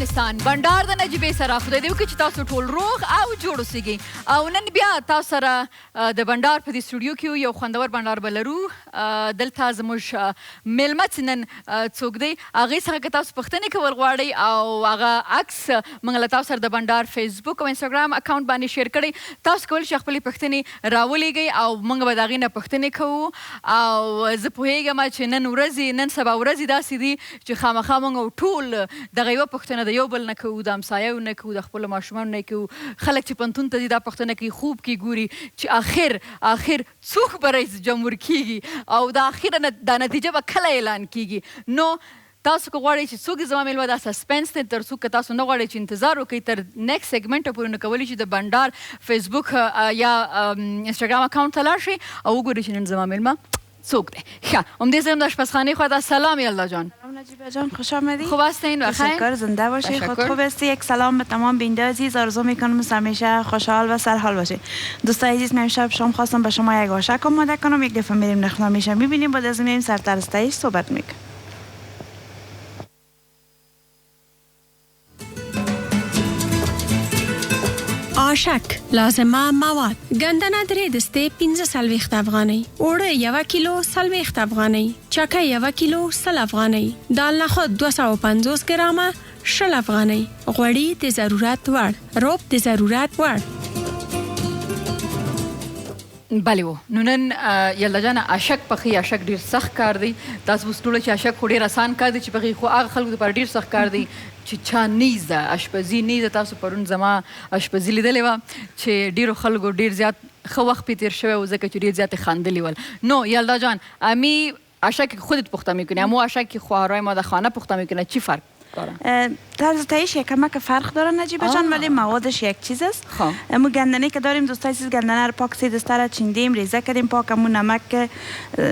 احسان بندار د نجیبې سره خدای دې وکړي چې تاسو ټول روغ او جوړ اوسئ. او نن بیا تاسو سره د بندار په دې سټوډیو کې یو خوندور بندار به لرو. دلته زموږ میلمه چې نن څوک دی هغې څخه که تاسو پوښتنې کول غواړئ او هغه عکس موږ له تاسو سره د بندار فیسبوک او انسټاګرام اکاونټ باندې شیر کړی. تاسو کولی شئ خپلې پوښتنې راولېږئ او موږ به د هغې نه پوښتنې کوو. او زه پوهېږم چې نن سبا ورځې داسې دي چې خامخا موږ ټول دغه یوه پوښتنه د یو بل نه کوو، د همسایو نه کوو، د خپلو ماشومانو نه کوو. خلک چې پوهنتون ته ځي دا پوښتنه کوي، خوب کې ګوري چې آخر څوک به رئیس جمهور کیږي او د اخره دا نتیجه به کله اعلان کیږي. نو تاسو که غواړئ چې څوک زما میلمه دا سسپنس دی، تر څو که تاسو نه غواړئ چې انتظار وکړئ تر نیکسټ سیګمنټه پورې، نو کولی شئ د بندار فیسبوک یا انسټاګرام اکاونټ ته لاړ شئ او وګورئ چې نن زما میلمه څوک دی. ښه، امیدوارم در آشپزخانه خود. سلام یلدا جان. سلام نجیبه جان، خوش آمدید. خوب هستین؟ بخیر؟ تشکر، زنده باشید. خود خوب هستی؟ یک سلام به تمام بیننده عزیز. آرزو میکنم همیشه خوشحال و سرحال باشید. دوستای عزیز، من امشب شام خواستم به شما یک آشک آماده کنم. یک دفعه میریم نخلا میشه میبینیم، بعد از میریم سر ترستایش صحبت میکنیم. آشک لازمه مواد: گندنه درې دسته 15 افغانۍ، اوړه 1 کیلو 40 افغانۍ، چکه 1 کیلو 100 افغانۍ، دال نخود 250 گرمه 60 افغانۍ، غوړي د ضرورت وړ، رب د ضرورت وړ. بله و، نو نن یلدا جان آشک پخی. آشک ډیر سخت کار دی. تاسو اوس ټوله چې آشک خو ډیر آسان کار دی چې پخی، خو هغه خلکو دپاره ډیر سخت کار دی چې چا نیز ده اشپزي نیز ده. تاسو پرون زما اشپزي لیدلې وه چې ډیرو خلکو ډیر زیات ښه وخت پې تیر شوی و، ځکه چې ډیر زیات یې خندلي ول. نو یلدا جان، امی آشک خودت پخته میکنی، اما آشک که خواهرای ما در خانه پخته میکنه چی فرق داره؟ طرز تهیهش یک کمک فرق داره نجیبه جان، ولی موادش یک چیز است. اما گندنه که داریم دوستای عزیز، گندنه رو پاک سید استر چیندیم، ریزه کردیم، پاکمون نمک،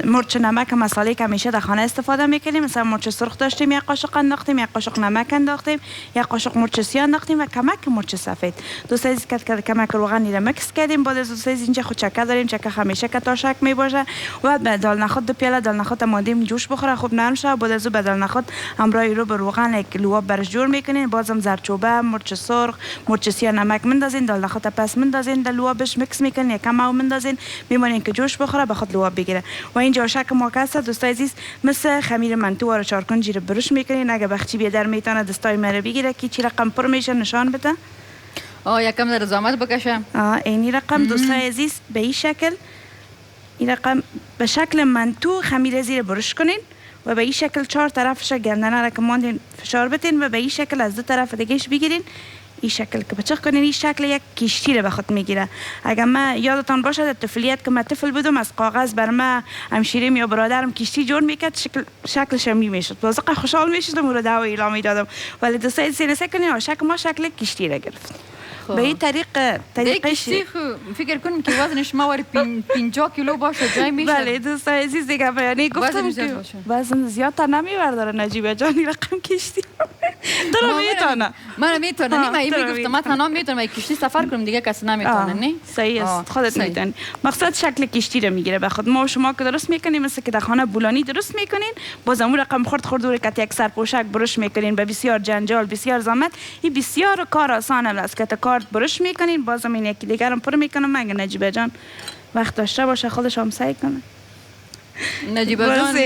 مرچ نمک مصالحه که همیشه در خانه استفاده میکنیم. مثلا مرچ سرخ داشتیم، یک قاشق انداختیم، یک قاشق نمک انداختیم، یک قاشق مرچ سیاه انداختیم و کمک مرچ سفید. دوستای عزیز کمک روغن را مکس کردیم. بعد از دوستای عزیز اینجا خود چکه داریم، چکه همیشه که تاشک میباشه. و بعد دال نخود 2 پیاله دال نخود مادیم جوش بخوره، خوب نرم شه. بعد از بدل نخود همراه رو به روغن لواب برش جور میکنین. بازم زردچوبه، مرچ سرخ، مرچ سیاه، نمک مندازین، دال نخود پس مندازین، در لوابش میکس میکنین، یکم او مندازین، میمونین که جوش بخوره بخواد لواب بگیره. و اینجا آشک ما که هست دوستای عزیز، مثل خمیر منتو و چارکنجی رو برش میکنین. اگه بخچی بیادر میتونه دستای من رو بگیره که چی رقم پر میشه نشان بده. یکم در زحمت بکشه. اینی رقم دوستای عزیز به این شکل، این رقم به شکل منتو خمیر زیر برش کنین و به این شکل 4 طرفش گندنه را که ماندین فشار بتین و به این شکل از 2 طرف دیگهش بگیرین. این شکل که بچخ کنین، این شکل یک کشتی را به خود میگیره. اگر من یادتان باشه در طفولیت که من طفل بودم، از کاغذ بر من همشیریم یا برادرم کشتی جور میکرد، شکلش هم میشد. بازقه خوشحال میشدم، مورد هوا اعلام میدادم. ولی دوستای سینسه کنین آشک ما شکل کشتی را گرفت. به این طریقش فکر کنم که وزنش ماور 50 کیلو باشه جای میشه. بله دوستای عزیز، دیگه بیانی گفتم که وزن زیاد تا نمیبرداره نجیبه جانی رقم کشتی درو میتونه. من میتونم، نه من میگفتم من تنها میتونم کشتی سفر کنم، دیگه کسی نمیتونه. نه صحیح است، خودت میتونی. مقصد شکل کشتی رو میگیره به خود. ما و شما که درست میکنیم مثل که در خانه بولانی درست میکنین، باز اون رقم خرد دور که یک سر پوشک برش میکنین به بسیار جنجال، بسیار زحمت. این بسیار کار آسان است که کارت برش میکنین. بازم این یکی دیگر هم پر میکنم. مگه نجیبه جان وقت داشته باشه خودش هم سعی کنه. نجیبه جان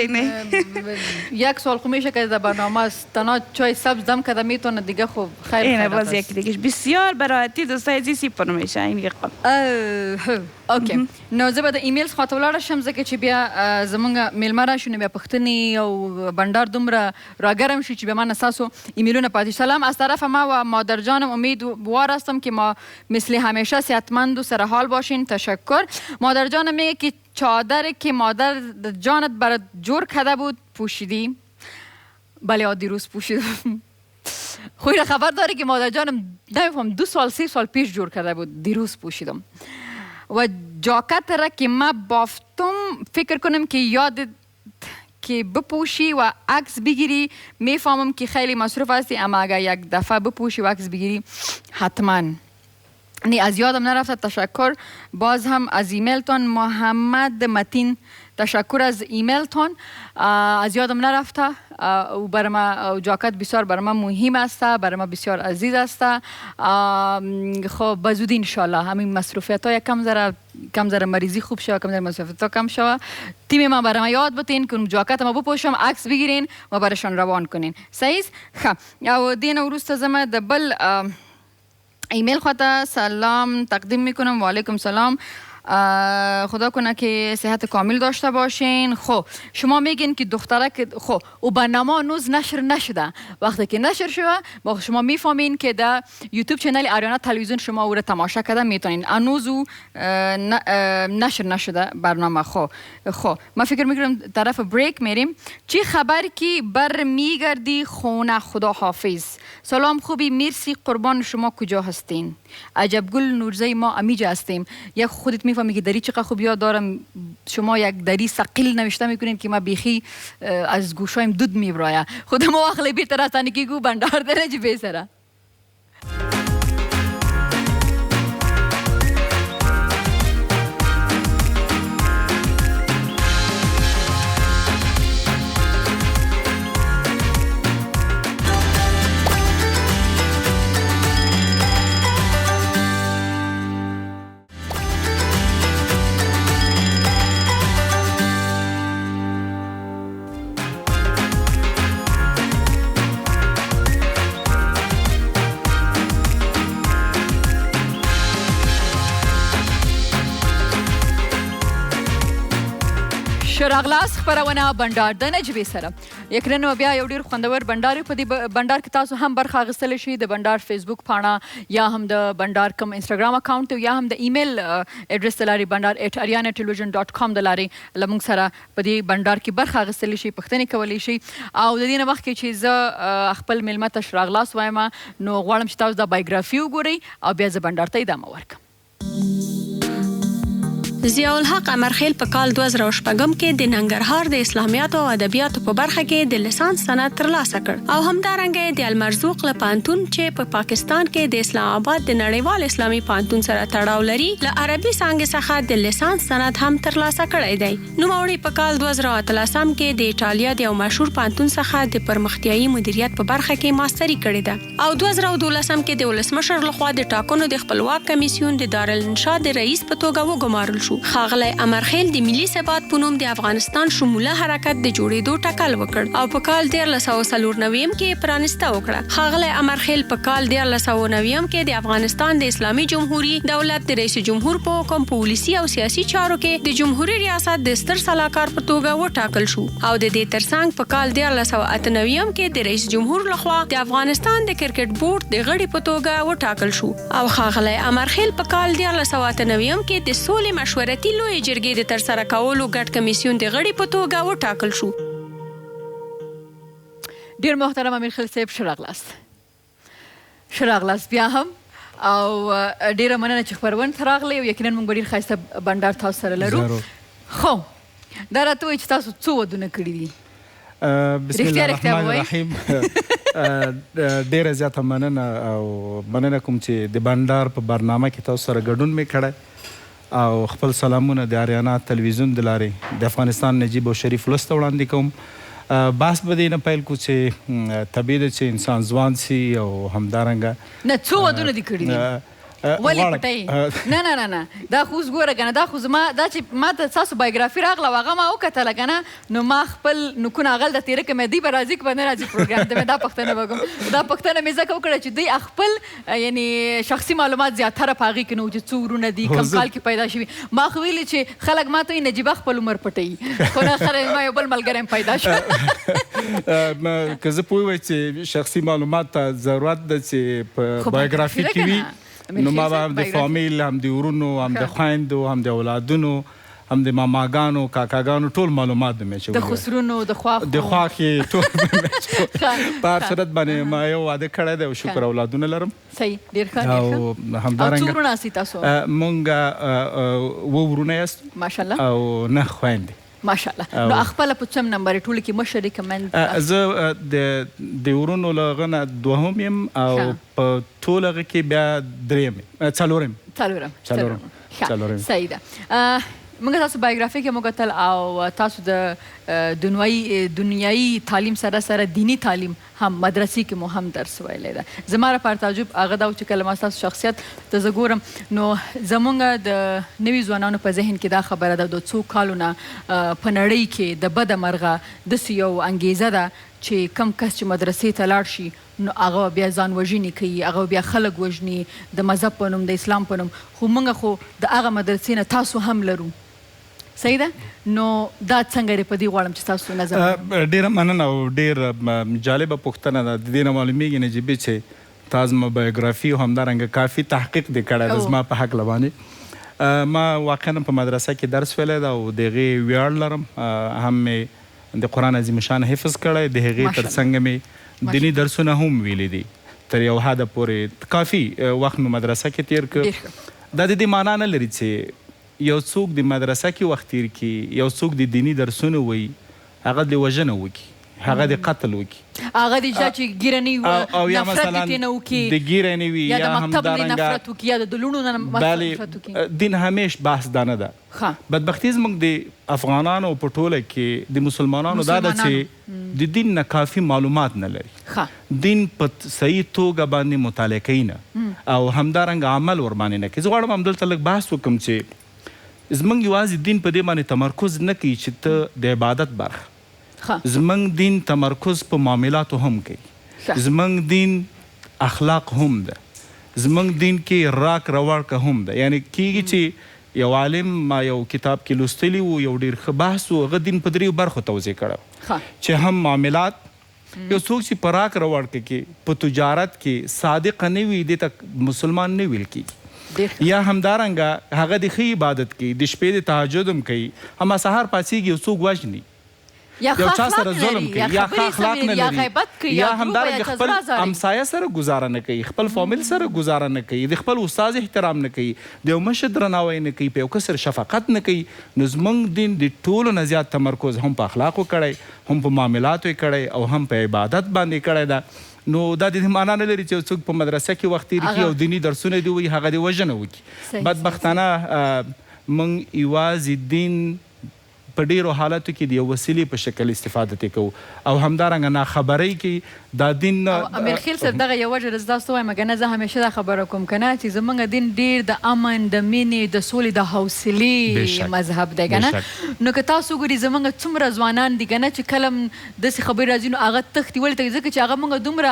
یک سال خو میشه که در برنامه است تنها چای سبز دم کده میتونه دیگه. خب خیر اینه باز یکی دیگه بسیار براحتی دوستای عزیز پر میشه این رقم. اوکی، نو زه به د ایمیلز خواته ولاړه شم ځکه چې بیا زمونږ میلمه راشي، نو بیا پوښتنې او بندار دومره راګرم شي چې بیا من ستاسو ایمیلونه پاتې. سلام از طرف ما و مادر جانم، امیدوار هستم که ما مثل همیشه صحتمند و سرحال باشین. تشکر. مادر جانم میگه که چادر که مادر جانت برات جور کرده بود پوشیدی؟ بله دیروز پوشیدم. خوی خبر داره که مادر جانم نمیفهم 2 سال 3 سال پیش جور کرده بود، دیروز پوشیدم. و جاکت را که ما بافتم فکر کنم که یادت که بپوشی و عکس بگیری. میفهمم که خیلی مصروف هستی، اما اگر یک دفعه بپوشی و عکس بگیری حتما. نی از یادم نرفته. تشکر باز هم از ایمیلتون. محمد متین تشکر از ایمیلتون، از یادم نرفته. او برای جاکت بسیار برای من مهم است، برای من بسیار عزیز است. خب بزودی انشالله همین مصروفیت های کم ذره مریضی خوب شود، کم ذره مصروفیت ها کم شود. تیم ما برای من یاد بتین که جاکت ما بپوشم، عکس بگیرین و برایشان روان کنین. صحیح؟ خب او دین وروسته زما د بل ایمیل خواته سلام تقدیم میکنم. و علیکم سلام. خدا کنه که صحت کامل داشته باشین. خب شما میگین که دخترک خب او برنامه هنوز نشر نشده. وقتی که نشر شده شما میفهمین که در یوتیوب چنل آریانا تلویزیون شما او را تماشا کرده میتونین. هنوز او نشر نشده برنامه. خب من فکر میکنم طرف بریک میریم. چی خبر که بر میگردی خونه؟ خدا حافظ. سلام خوبی، مرسی، قربان شما. کجا هستین؟ عجب گل نورزی ما امیجا هستیم. یک خودت میفهمی که دری چقدر خوب یاد دارم. شما یک دری ثقیل نوشته میکنین که ما بیخی از گوشایم دود میبرایه. خود ما اخلی بیتر از تانی که گو بندار داره جی بیسره. شراغلاس خبرونه بندار د نجبې سره. یقینا بیا یو ډیر خوندور بندار په دې بندار کې تاسو هم برخه اخیستلی شئ. د بندار فیسبوک پاڼه یا هم د بندار کوم انسټاګرام اکاونټ یا هم د ایمیل اډرس د لارې bandar@arianatelevision.com د لارې له موږ سره په دې بندار کې برخه اخیستلی شئ، پوښتنې کولی شئ. او د دې نه مخکې چې زه خپل میلمه ته شراغلاس وایم نو غواړم چې تاسو د بایوګرافي وګورئ او بیا زه بندار ته ادامه ورکړم. ضیاء الحق امرخیل په کال 2006 کې د ننګرهار د اسلامیاتو او ادبیاتو په برخه کې د لیسانس سند ترلاسه کړ او همدارنګه د المرزوق له پانتون چې په پاکستان کې د اسلام آباد د نړیوال اسلامي پانتون سره تړاو لري له عربي څانګې څخه د لیسانس سند هم ترلاسه کړی دی. نوموړي په کال 2013 کې د ایټالیا د یو مشهور پانتون څخه د پرمختیایي مدیریت په برخه کې ماستري کړې ده او 2012 کې د ولسمشر لخوا د ټاکنو د خپلواک کمیسیون د دارالانشا د رئیس په توګه وګمارل شو. خاغلی امرخیل د ملي ثبات په نوم د افغانستان شموله حرکت د جوړېدو ټکل وکړ او په کال 1994 کې پرانسته وکړه. خاغلی امرخیل په کال 1990 کې د افغانستان د اسلامي جمهوریت دولت د رئیس جمهور په حکم په پالیسي او سیاسي چارو کې د جمهوریت ریاست د ستر سلاکار په توګه وټاکل شو او د دې ترڅنګ په کال 1998 کې د رئیس جمهور لخوا د افغانستان د کرکټ بورډ د غړي په توګه وټاکل شو او خاغلی امرخیل په کال 1998 کې د سولې مشورتي لوی جرګې د ترسره کولو ګډ کمیسیون د غړي په توګه وټاکل شو. ډیر محترم امیرخیل صاحب شراغلاس بیا هم او ډیره مننه چې خبرونه ته راغلی او یقینا موږ ډیر ښایسته بندار تاسو سره لرو. خو دا راته وایي چې تاسو څو ودونه کړي دي؟ بسم الله الرحمن الرحیم. ډیره زیاته مننه او مننه کوم چې د بندار په برنامه کې تاسو سره ګډون مې کړی او خپل سلامونه د آریانا تلویزیون د لارې د افغانستان نجیب او شریف ولس ته وړاندې کوم. بحث به دې نه پیل کړو چې طبیعي ده چې انسان ځوان سي او همدارنګه نه څو ودونه دي کړي دي؟ ولې پټئ؟ نه دا خو اوس ګوره کنه دا خو زما دا چې ما ته ستاسو بایوګرافي راغله هغه ما وکتله کنه نو ما خپل نوکونه هغلته تېره کړم دوی به راځي که به نه راځي پروګرام ته مې دا پوښتنه وکړم. دا پوښتنه مې ځکه وکړه چې دوی خپل یعنې شخصي معلومات زیاتره په هغې کې نه وو چې څو ورونه دي کم کال کې پیدا شوي. ما خو ویلي چې خلک ما ته وایي نجیبه خپل عمر پټوي خو نه ما یو بل ملګری هم پیدا شو. که زه پوه وای چې شخصي معلومات ته ضرورت ده چې په بایوګرافي کې وي نو ما به هم د فامیل هم د ورونو هم د خویندو هم د اولادونو هم د ماماګانو کاکاګانو ټول معلومات به مې د خسرونو د خواښې ټول به مې په هر صورت باندې ما یو واده کړی دی او شکر اولادونه لرم. صحیح ډېر ښه او همدارنګه څو ورونه هستئ تاسو؟ مونږ اووه ورونه یاست ماشاءالله او 9 خویندې ماشاءالله. نو خپله په څوم نمبر یې ټولو کې مشر یې که مند؟ زه د ورونو له هغه نه دوهم یم او په ټول هغه کې بیا دریم څلورم. صحیح ده. موږ تاسو بایوګرافي کې موږ کتل او تاسو د دنیایي تعلیم سره سره دینی تعلیم هم مدرسې کې مو هم درس ویلی ده. زما لپاره تعجب هغه دا و چې کله ما ستاسو شخصیت ته زه ګورم نو زموږ د نوي ځوانانو په ذهن کې دا خبره ده د څو کالو نه په نړۍ کې د بده مرغه داسې یو انګیزه ده چې کم کس چې مدرسې ته لاړ شي نو هغه بیا ځان وژنې کوي، هغه بیا خلک وژني د مذهب په نوم د اسلام په نوم. خو موږ خو د هغه مدرسې نه تاسو هم لرو، صحیح ده؟ نو دا څنګه دی؟ په دې غواړم چې تاسو نظر. ډېره مننه او ډېر جالبه پوښتنه ده. د دې نه معلومیږي نجیبې چې تا زما بایوګرافي او همدارنګه کافي تحقیق دې کړی ده زما په هکله باندې. ما واقعا په مدرسه کې درس ویلی ده او د هغې ویاړ لرم. هم مې د قرآن عظیم شان حفظ کړی، د هغې تر څنګ مې دینی درسونه هم ویلي دي تر یو حده پورې. کافي وخت مې مدرسه کې تیر کړ. دا د دې معنا نه لري چې یو څوک د مدرسه کې وخت تیر کړي، یو څوک د دینی درسونه وایي هغه د وژنه وکړي، هغه د قتل وکړي، هغه د چا چې ګیره نه وي نفرت دې نه وکړي، د ګیره نه وي، یا د مکتب نه نفرت وکړي، یا د لوڼو نه نفرت وکړي. دین همیش بحث دا نه ده. بدبختي زموږ د افغانانو په ټوله کې د مسلمانانو دا ده چې د دین نه کافي معلومات نه لري، دین په صحیح توګه باندې مطالعه کوي نه او همدارنګه عمل ورباندې نه کوي. زه غواړم همدلته لږ بحث وکړم چې زموږ یوازې دین په دې باندې تمرکز نه کوي چې ته د عبادت برخه، زموږ دین تمرکز په معاملاتو هم کوي، زموږ دین اخلاق هم ده، زموږ دین کې راک رواړکه هم ده. یعنی کیږي چې یو عالم ما یو کتاب کې لوستلی و، یو ډېر ښه بحث و، هغه دین په دریو برخو توضیح کړی چې هم معاملات، یو څوک چې په راک رواړکه کې په تجارت کې صادق نه وي دې ته مسلمان نه ویل کیږي. یا همدارنګه هغه د ښه عبادت کوي، د شپې د تهجد هم کوي، اما سهار پاڅېږي یو څوک وژني، یو چا سره ظلم کوي، یا ښه اخلاق نه لري، یا همدارنګه خپل همسایه سره ګزاره نه کوي، خپل فامیل سره ګزاره نه کوي، د خپل استاد احترام نه کوي، د یو مشر درناوی نه کوي، په یو کس سره شفقت نه کوي. نو زموږ دین د ټولو نه زیات تمرکز هم په اخلاقو کړی، هم په معاملاتو یې کړی او هم په عبادت باندې کړی ده. نو دا د دې معنا نه لري چې څوک په مدرسه کې وخت تېر کړي او دیني درسونه دې وایي هغه دې وژنه وکړي. بدبختانه موږ یوازې دین په ډېرو حالاتو کې د یو وسیلې په شکل استفاده ترې کوو او همدارنګه ناخبرۍ کې دا دین. امیر خیل صاحب دغه یوه وجه زه تاسو وایم که نه زه همیشه دا خبره کوم که نه چې زموږ دین ډېر د امن، د مینې، د سولې، د حوصلې مذهب دی که نه. نو که تاسو ګوري زموږ څومره ځوانان دي که نه چې کله داسې خبرې راځي نو هغه تښتي. ولې تښتي؟ ځکه چې هغه موږ دومره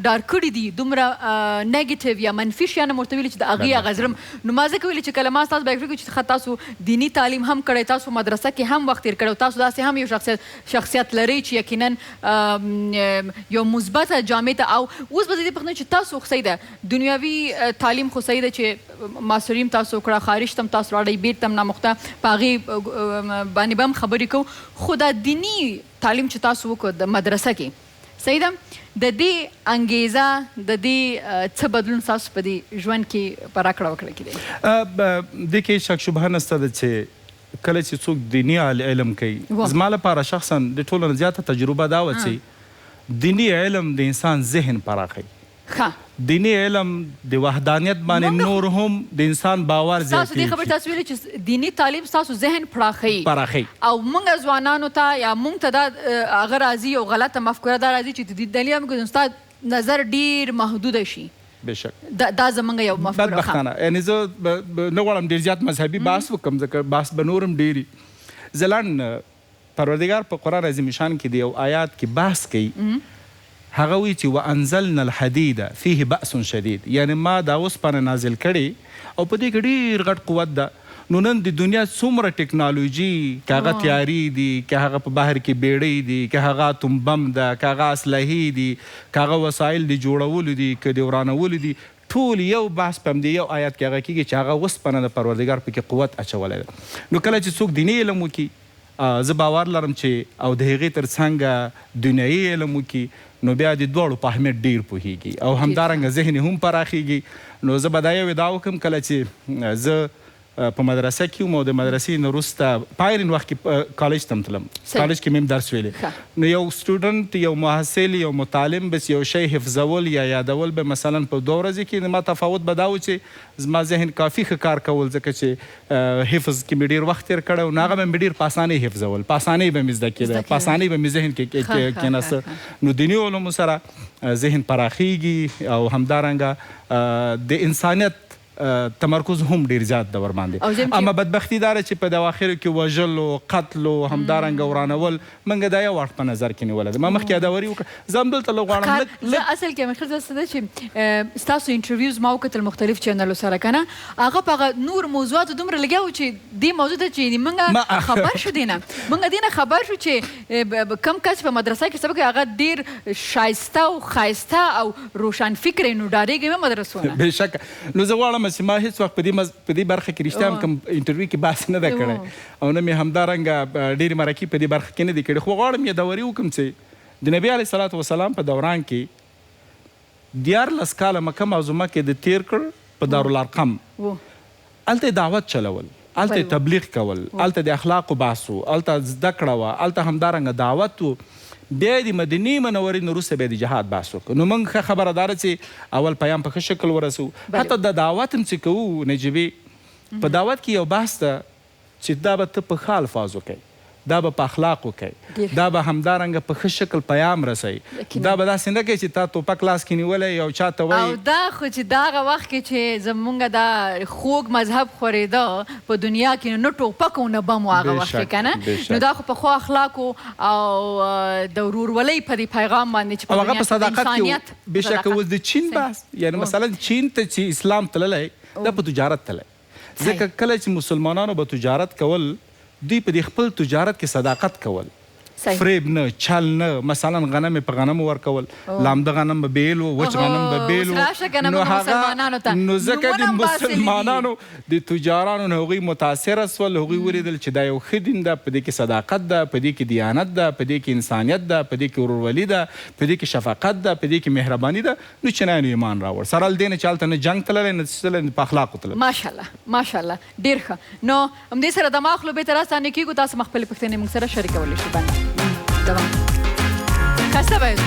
ډار کړي دي، دومره نیګیټیو یا منفي شیان ورته ویلي چې د هغې هغه زړه. نو ما ځکه ویلي چې کله ما ستاسو بایوګرافي کې چې تاسو دیني تعلیم هم کړی، تاسو مدرسه کې هم وخت تېر کړی، تاسو داسې هم یو شخصیت لرئ چې یقینا یو مثبته جامع ته. او اوس به زه دې پوښتنه چې تاسو خو صحیح ده دنیاوي تعلیم خو صحیح ده چې ماسټري هم تاسو کړه، خارج ته هم تاسو لاړئ، بېرته هم ناموخته په هغې باندې به هم خبرې کوو. خو دا دیني تعلیم چې تاسو وکړو د مدرسه کې، صحیح ده، د دې انګیزه، د دې څه بدلون تاسو په دې ژوند کې په راکړه وکړه کې دی؟ دې کې شک شبهه نشته ده چې کله چې څوک دیني علم کوي، زما لپاره شخصا د ټولو نه زیاته تجربه دا وه چې دیني علم د انسان ذهن پراخوي. دینی علم د وحدانیت باندې نور هم د انسان باور زیاتوي. تاسو دې خبر تاسو ویلي چې دینی تعلیم تاسو ذهن پراخوي او موږ ځوانانو ته یا موږ ته دا هغه راځي یو غلطه مفکوره دا راځي چې د دیني علم کې استاد نظر ډیر محدوده شي. بشک دا زمونږ یو مفکوره بدبختانه. یعنی زه نه غواړم ډېر زیات مذهبي بحث وکړم ځکه بحث به نور هم ډېر وي. زه پروردګار په قرآن عظیم شان کې د یو آیات کې بحث کوي، هغه وایي چې وانزلنا الحدید فیه بأس شدید، یعنی ما دا اوسپنه نازل کړې او په دې کې ډېر غټ قوت ده. نو نن د دنیا څومره ټکنالوژي، که هغه تیاري دي، که هغه په بحر کې بیړۍ دي، که هغه اتوم بم ده، که هغه اسلحې دي، که هغه وسایل د جوړولو دي، که د ورانولو دي، ټول یو بحث په همدې یو آیات کې هغه کېږي چې هغه اوسپنه د پروردګار پکې قوت اچولی ده. نو کله چې څوک دیني علم وکړي، زه باور لرم چې او د هغې تر څنګه دنیایي علم وکړي نو بیا د دواړو په اهمیت ډېر پوهېږي او همدارنګه ذهن هم پراخېږي. نو زه به دا یو ادعا وکړم کله چې زه په مدرسه کې وم او د مدرسې نه وروسته په آیرن وخت کې کالج ته م تلم کالج کې مې هم درس ویلی نو یو سټوډنټ یو محصل یو متعلم بس یو شی حفظول یا یادول به مثلا په 2 ورځې کې ما تفاوت به دا و چې زما ذهن کافي ښه کار کول ځکه چې حفظ کې مې ډېر وخت تېر کړی نو هغه به مې ډېر په اسانۍ حفظول په اسانۍ به مې زده کېده په اسانۍ به مې ذهن کې کېناسته نو دیني علومو سره ذهن پراخیږي او همدارنګه د انسانیت تمرکز هم ډیر زیات د ور باندې اما بدبختی دار چې په د اخر کې وژل او قتل او همدارنګ ورانول منګه دا یو وخت په نظر کې نیول ما مخکې اداوري زم دلته لغواړم زه اصل کې مخکې زده چې تاسو انټرویوز ما وکړل مختلف چینلو سره کنه هغه په نور موضوعات دومره لګاو چې دې موضوع ته چې منګه خبر شو دینه منګه دینه خبر شو چې کم کس په مدرسه کې سبق هغه ډیر شایسته او خایسته او روشن فکر نو ډارېږي مدرسونه بهشکه نو زه غواړم چې ما هیڅ وخت په دې برخه کې رښتیا هم کوم انټرویو کې بحث نه ده کړی او نه مې همدارنګه ډېرې مرکې په دې برخه کې نه دي کړي خو غواړم یادوري وکړم چې د نبي علیه صلات وسلام په دوران کې 14 کاله مکه معظمه کې د تیر کړ په دارالارقم هلته دعوت چلول هلته تبلیغ کول هلته د اخلاقو بحث و هلته زده کړه وه هلته همدارنګه دعوت و بیا د مدینې منورې نه وروسته بیا د جهاد بحث وکړو نو موږ ښه خبره داره چې اول پیام په ښه شکل ورسو حتی د دعوت هم چې کوو نجیبې په دعوت کې یو بحث ده چې دا به ته په ښه الفاظو کوې دا به په اخلاقو کوي دا به همدارنګه په ښه شکل پیام رسوي دا به داسې نه کوي چې تا توپک لاس کې نیولی یو چا ته وایي او دا خو چې د هغه وخت کې چې زمونږ دا خوږ مذهب خورېده په دنیا کې نه ټوپک او نه بم و هغه وخت کې که نه نو دا خو په ښو اخلاقو او د ورورولۍ په دې پیغام باندې چې او هغه په صداقت کې بېشکه اوس د چین بحث یعنې مثلا چین ته چې اسلام تللی دا په تجارت تللی ځکه کله چې مسلمانانو به تجارت کول دوی په دې خپل تجارت کې صداقت کول فریب نه چل نه مثلا غنم په غنمو ورکول لامده غنم به بیل و وچ غنم به بیل و نو ځکه د مسلمانانو د تجارانو نه هغوی متاثره سول هغوی ولیدل چې دا یو ښه دین ده په دې کې صداقت ده په دې کې دیانت ده په دې کې انسانیت ده په دې کې ورورولي ده په دې کې شفقت ده په دې کې مهرباني ده نو چینایانو ایمان راوړ سره له دې نه چې هلته نه جنګ تللی نه څه په اخلاقو تللی ماشاءالله ډېر ښه نو همدې سره د ما خلو بېرته راستانه کېږو تاسو خپلې پوښتنې موږ سره شریکولی شئ بنده دوام خسته باید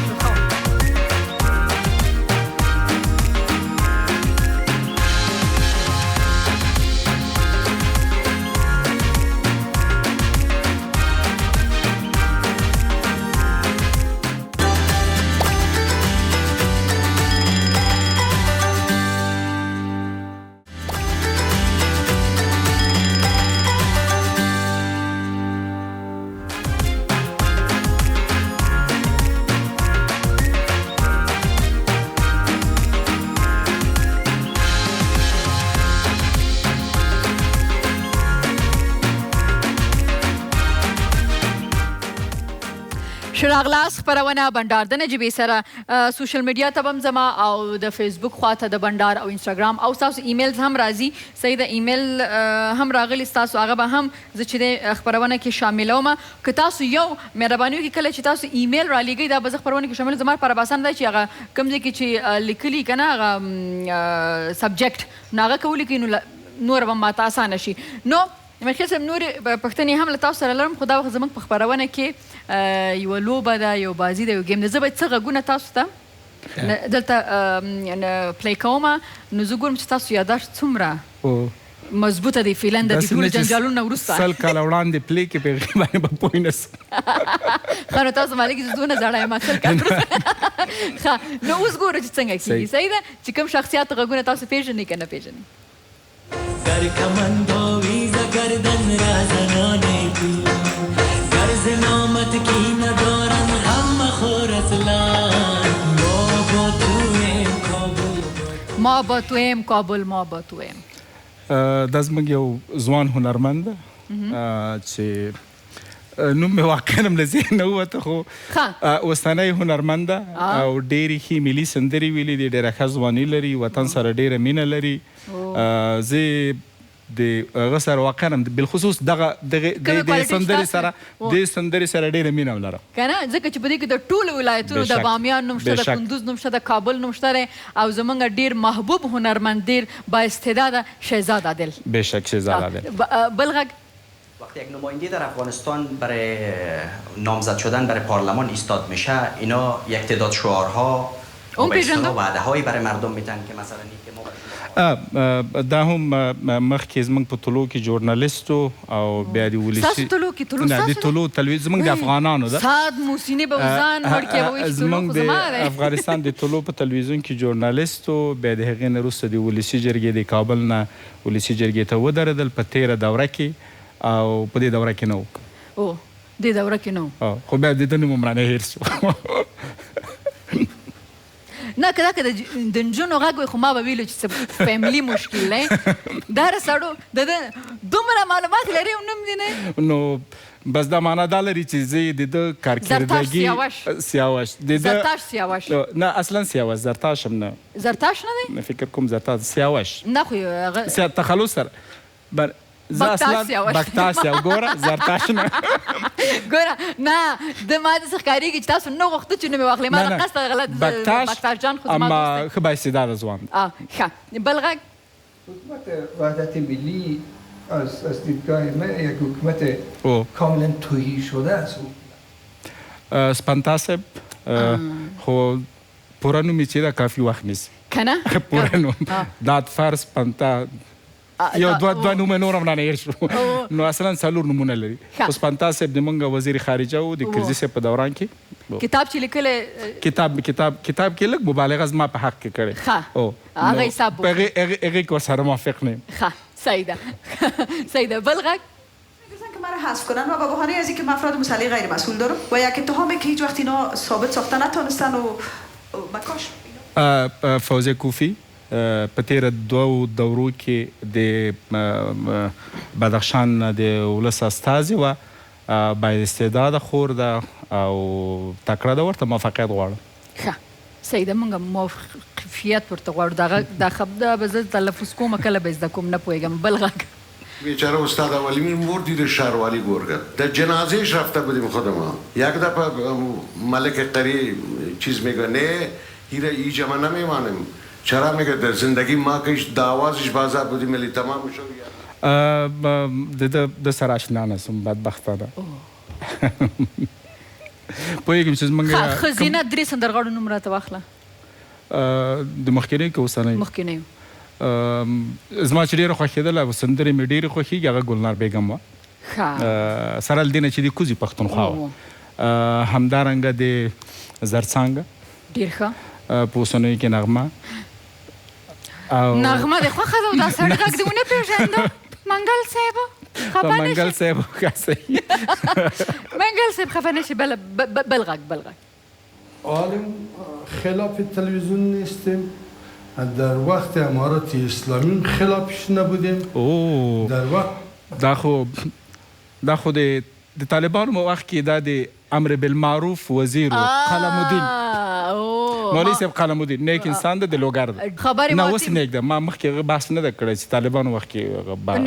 راغلاست خپرونه بنډار د نجیبې سره سوشل میډیا ته هم زما او د فیسبوک خواته د بنډار او انسټاګرام او ستاسو ایمیلز هم راځي صحیح د ایمیل هم راغلي ستاسو هغه به هم زه چې د خپرونه کې شاملوم که تاسو یو مهرباني وکړئ کله چې تاسو ایمیل رالیږئ دا به زه خپرونه کې شامل زما لپاره به اسانه دی چې هغه کوم ځای کې چې لیکلي که نه هغه سبجیکټ نو هغه که ولیکئ نو نور به ماته اسانه شي نو مخکې صاحب نورې پوښتنې هم له تاسو سره لرم خو دا وخت زموږ په خپرونه کې یوه لوبه ده یو بازي ده یو ګیم ده زه باید څه غږونه تاسو ته دلته پلی کومه نو زه ګورم چې تاسو یاداشت څومره مضبوطه دی فعلا د دې ټولو جنجالونو نه وروسته 100 کاله وړاندې پلی کې په هغې باندې به پوه نه سم ښه نو تاسو مالک زه دونه زړه یم 100 کاله وروسته ښه نو اوس ګورو چې څنګه کېږي صحیح ده چې کوم شخصیات غږونه تاسو پېژنئ که نه پېژنئ گر کمند آویز گردن را زنانه تو گرز نامت کی ندارم هم مخور اصلان ما با تویم کابل ما با تویم دا زموږ یو ځوان هنرمند ده چې نوم مې واقعا هم له ذهن نه ووته خو اوسنی هنرمند ده او ډېرې ښې ملي سندرې ویلي دي ډېره ښه ځواني لري وطن سره ډېره مینه لري زه د هغه سره واقعا بالخصوص دغه سندرې سره ډېره مینه لرم که نه ځکه چې په دې کې د ټولو ولایتونو د بامیان نوم شته د کندوز نوم شته د کابل نوم شته او زمونږ ډېر محبوب هنرمند ډېر بااستعداده شهزاد عادل بشک شهزاد عادل بل غږ وقتی یک نماینده در افغانستان برای نامزد شدن برای پارلمان ایستاد میشه اینا یک تعداد شعارها و به اصطلاح وعده‌هایی برای مردم میدن که مثلا اینکه ما دا هم مخکې زموږ په طلوع کې ژورنالیستو او بیا د ولسي ستاسو طلوع کې طلوع نه د طلوع تلویزیون زموږ د افغانانو ده سعد موسیني به وزان وړکې به وایي چې طلوع خو زما دی افغانستان د طلوع په تلویزیون کې ژورنالیستو بیا د هغې نه وروسته د ولسي جرګې د کابل نه ولسي جرګې ته ودرېدل په تېره دوره کې او په دې دوره کې نه و دې دوره کې نه و خو بیا د ده نوم هم رانه هېر شو نه که دا که د نجونو غږ وي خو ما به ویلو چې څه فیملي مشکل دی دا سړو د ده دومره معلومات لري او نوم دی نه نو بس دا معنا دا لري چې زه د ده کارکردګي سیاوش زرتاش سیاوش نه اصلا سیاوش زرتاش هم نه زرتاش نه دی فکر کوم زرتاش سیاوش نه خو هغه تخلص سره زه اصلا بکتاس یو ګوره زرتاش نه ګوره نه د ما داسې ښکارېږي چې تاسو نه غوښته چې نوم یې واخلئ ما د قصد غلط بکتاش جان خو زما اما ښه بااستعداده ځوان ښه بل غږ حکومت وحدت ملی از دیدگاه من یک حکومت کاملا توهی شده است سپنتا صاحب خو پوره نوم یې چې دا کافي وخت نیسي که نه پوره نوم دادفر سپنتا یو دوه نومه نور هم رانه هېر شو نو اصلا څلور نومونه لري اوس پنتا صاحب د موږ وزیر خارجه و د کرزي صاحب په دوران کې کتاب چې لیکلی کتاب کې لږ مبالغه زما په حق کې کړې هغه حساب هغې کې ورسره موافق نه یم صحیح ده بل غږ که مرا حذف کنن و با بهانه از اینکه من افراد مسلح غیر مسئول دارم و یک اتهامی که هیچ وقت اینا ثابت ساخته نتونستن و مکاش فوزیه کوفی په تېره دوو دورو کې د بدخشان د ولس استازي وه بااستعداده خور ده او تکړه ده ورته موفقیت غواړم ښه صحیح ده موږ موفقیت ورته غواړو دا خبره به زه تلفظ کوم کله به زده کوم نه پوهېږم بل غږ بیچاره استاد اولیمین مردی در شهرواری گرگد در جنازهش رفته بودیم خودم یک دفعه ملک قری چیز میگه نه هیره ایجا ما نمیمانم چرا میگه در زندگی ما که دعوازش بازار بودیم ملی تمام شو د سره اشنا نسم بدبختانه پوهېږم چې زموږ ښځینه درې سندرغاړو نوم راته واخله د مخکینیو که اوسنیو مخکینیو زما چې ډېره خوښېدله سندرې مې ډېرې خوښېږي هغه ګلنار بیګم وه سره له دې نه چې د کوزي پښتونخوا وه همدارنګه د زرڅانګه ډېر ښه په اوسنیو کې نغمه نغمه د خوښه ده او دا سړی غږ دې ونه پېژانده منګل صاحب منګل صاحب منګل صاحب خفه نشي بل غږ عالم خلاف تلویزیون نیستیم در وقت امارات اسلامی خلافش نبودیم در وقت دا خو د طالبانو په وخت کې دا د امر بالمعروف وزیر قلم الدین مولوي صاحب قلم الدین نیک انسان ده د لوګر ده نه اوس نیک ده ما مخکې هغه بحث نه ده کړی چې طالبانو وخت کې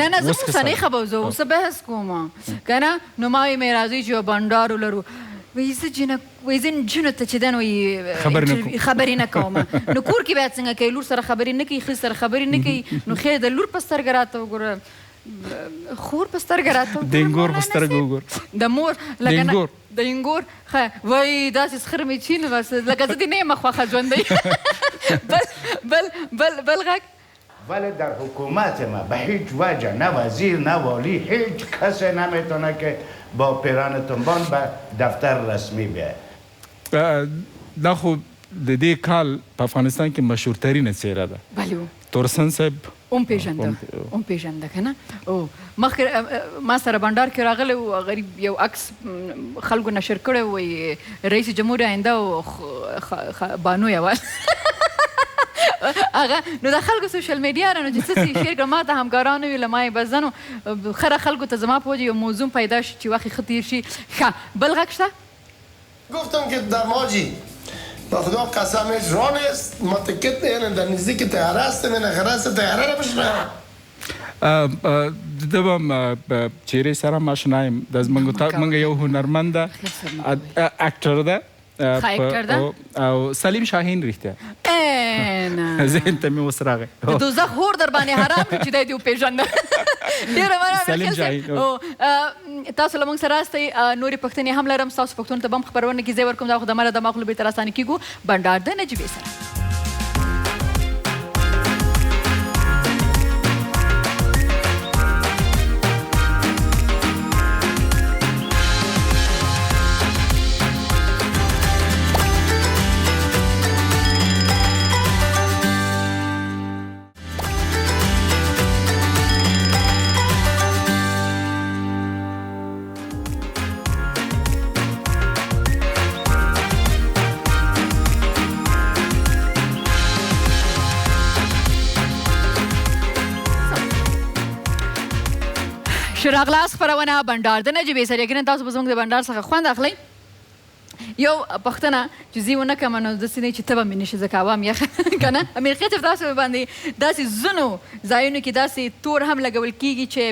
نه زه اوسنۍ خبره زه اوس بحث کوم که نه نو ما وایي مې راځئ چې یو بنډار ولرو وایي زه نجونو ته چې دن وایي خبرې نه کوم نو کور کې باید څنګه کوي لور سره خبرې نه کوي ښځې سره خبرې نه کوي نو خیر د لور په سترګه راته وګوره خور په سترګه راته د انګور په سترګه وګور د مور د انګور وایي داسې سخر مې چین بس لکه زه دې نه یم خوښه ژوندی بل غږ ولی در حکومت ما به هیچ وجه نه وزیر نه والی هیچ کسی نمیتونه که با پیران تنبان به دفتر رسمی بیاید دا خو د دې کال په افغانستان کې مشهورترینه څیره ده تورسن صاحب اوم پیژنده که نه مخکې ما سره بنډار کې راغلی و غریب یو عکس خلکو نشر کړی وایي رئیس جمهور آینده و بانو یوال هغه نو د خلکو سوشل میډیا را نو چې څه شیر کړم ما ته همکاران وي له ما یې بس زه نو خره خلکو ته زما په وجه یو موضوع پیدا شي چې وخت یې ښه تېر شي ښه بل غږ شته گفتم که دماجی با خدا قسمش ران است ما تکت نیرن در نزدیک تیاره هستم این خرست تیاره را بشنم د به چیرې سره ماشنا یم موږ یو هنرمند اکټر ده او سلیم شاهین رښتیا ذهن ته مې اوس راغی د دوزخ هور در باندې حرام چې دی دې وپېژنده ډېره مننه سلیم شاهین تاسو له موږ سره یاستئ نورې پوښتنې هم لرم ستاسو پوښتنو ته به هم خپرونه کې ځای ورکوم دا خو د مله دماغ له بېرته راسانه کېږو بنډار د نجیبې سره شراغلاس خپرونه بنډار د نجیبې سره یقینا تاسو به زموږ د بنډار څخه خوند اخلئ یو پوښتنه چې زه ونه کړم نو داسې نه چې ته به مې نشي ځکه عوام یخه که نه امریکا چې تاسو باندې داسې ځینو ځایونو کې داسې تور هم لګول کېږي چې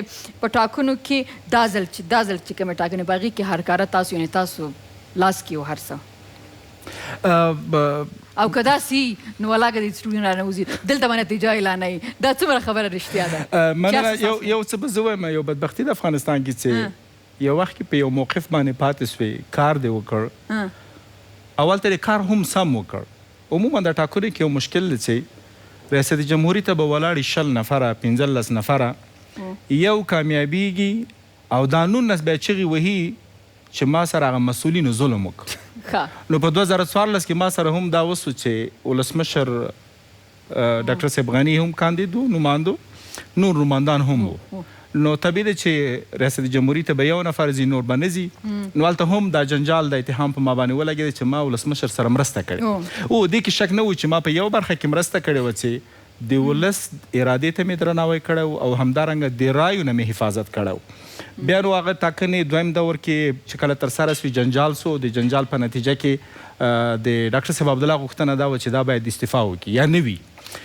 په ټاکنو کې دا ځل چې کومې ټاکنې په هغې کې هر کاره تاسو یعنې تاسو لاس کې و هر څه او که داسې نو ولاکه د سټوډیو نه رانوځي دلته به نتیجه اعلانوي دا څومره خبره رښتیا ده مننه یو څه به زه وایم یو بدبختي د افغانستان کې چې یو وخت کې په یو موقف باندې پاتې سوې کار دې وکړ اول ته کار هم سم وکړ عموما د ټاکنو کې یو مشکل دی چې ریاست جمهوري ته به ولاړې 20 نفره 15 نفره یو کامیابیږي او دا 19 بیا چغې وهي چې ما سره هغه مسؤلینو ظلم وکړ نو په 2014 کې ما سره هم دا وسو چې ولسمشر ډاکټر صاحب غني هم کاندید نماندو نور نماندان هم وو نو طبیعي ده چې ریاست جمهوري ته به یو نفر ځي نور به نه ځي نو هلته هم دا جنجال د اتهام په ما باندې ولګېده چې ما ولسمشر سره مرسته کړې او دې کې شک نه و چې ما په یو برخه کې مرسته کړې وه چې د ولس ارادې ته مې درناوی کړی او همدارنګه د رایو نه مې حفاظت کړی بیا نو هغه ټاکنې دویم دور کې چې کله ترسره سوي جنجال سو د جنجال په نتیجه کې د ډاکټر صاحب عبدالله غوښتنه دا وه چې دا باید استعفا وکړي یا نه وي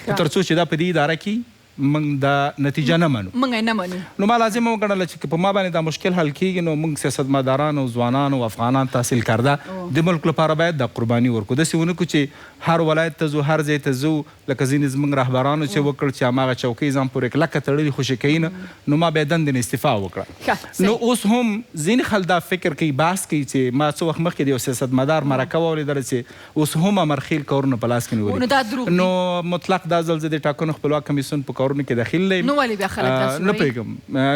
تر څو چې دا په دې اداره کې موږ دا نتیجه نه منو موږ نه منو نو ما لازم وګڼله چې په ما باندې دا مشکل حل کیږي نو موږ سیاستمداران او ځوانان او افغانان تحصیل کرده د ملک لپاره باید دا قرباني ورکړو داسې ونه کړو چې هر ولایت ته ځو هر ځای ته ځو لکه ځینې زموږ رهبرانو چې وکړ چې هماغه چوکۍ ځان پورې کلکه تړلي خوشي کوي نه نو ما بیا دندې نه استعفا وکړه نو اوس هم ځینې خلک دا فکر کوي بحث کوي چې ما څه وخت مخکې د یو سیاستمدار مرکه واورېدله چې اوس هم امرخیل کارونه په لاس کې نیولي نو مطلق دا ځل زه د ټاکنو خپلواک کمیسیون په کارونو کې داخل یم نو ولې بیا خلک تاسو نه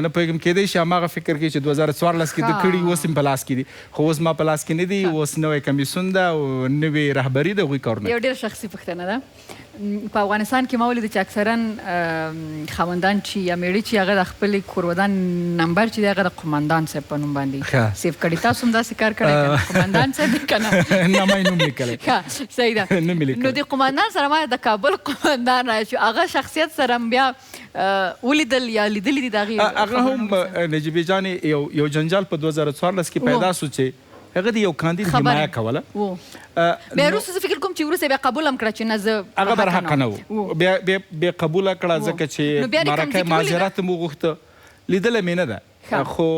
پوهېږم کیدای شي هماغه فکر کوي چې 2014 کې د کړي اوس هم په لاس کې دي خو اوس ما په لاس کې نه دي اوس نوی کمیسیون ده او نوې رهبري د هغوی کارونه یو ډېر شخصي پوښتنه ده په افغانستان کې ما ولیده چې اکثرا خاوندان چې یا میړه چې هغه د خپلې کورودان نمبر چې دی هغه د قمندان صاحب په نوم باندې سیف کړي تاسو هم داسې کار کړی قمندان صاحب دی که نه نه ما یې نوم لیکلی ښه صحیح ده نو د قمندان سره ما د کابل قمندان راشو هغه شخصیت سره بیا ولیدل یا لیدلی دي د هغې هغه هم نجیبې جانې یو جنجال په 2014 کې پیدا سو چې هغه د یو کاندید حمایه کوله بیا وروسته زه فکر کوم چې وروسته بیا قبول هم کړه چې نه زه هغه برحقه نه و بیا قبوله کړه ځکه چې مرکه معذرت مو غوښته لیدله مې نه ده خو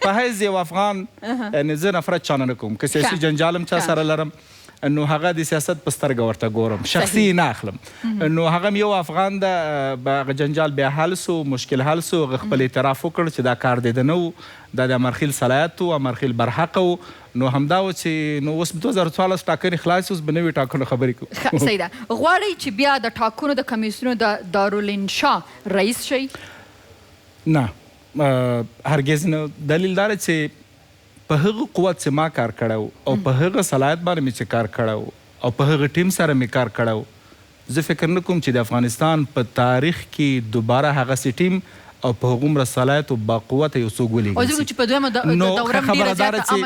په حیث یو افغان یعنې زه نفرت چانه نه کوم که سیاسي جنجال هم چا سره لرم نو هغه د سیاست په سترګه ورته ګورم شخصي نه اخلم نو هغه یو افغان ده هغه جنجال بیا حل سو مشکل حل سو هغه خپل اعتراف وکړ چې دا کار دی د نه و دا د امرخیل صلاحیت و امرخیل برحقه و نو همدا و چې نو اوس 2014 ټاکنې خلاص اوس به نوې ټاکنو خبرې کوو صحیح ده غواړئ چې بیا د ټاکنو د کمیسیونو د دارالانشا رئیس شئ نه هرګز نه دلیل دا چې په هغه قوت چې ما کار کړی او په هغه صلاحیت باندې مې چې کار کړی او په هغه ټیم سره مې کار کړی زه فکر نه کوم چې د افغانستان په تاریخ کې دوباره هغسې ټیم او په هغومره صلاحیت او باقوته یو څوک ولیږي نو خبره داره چې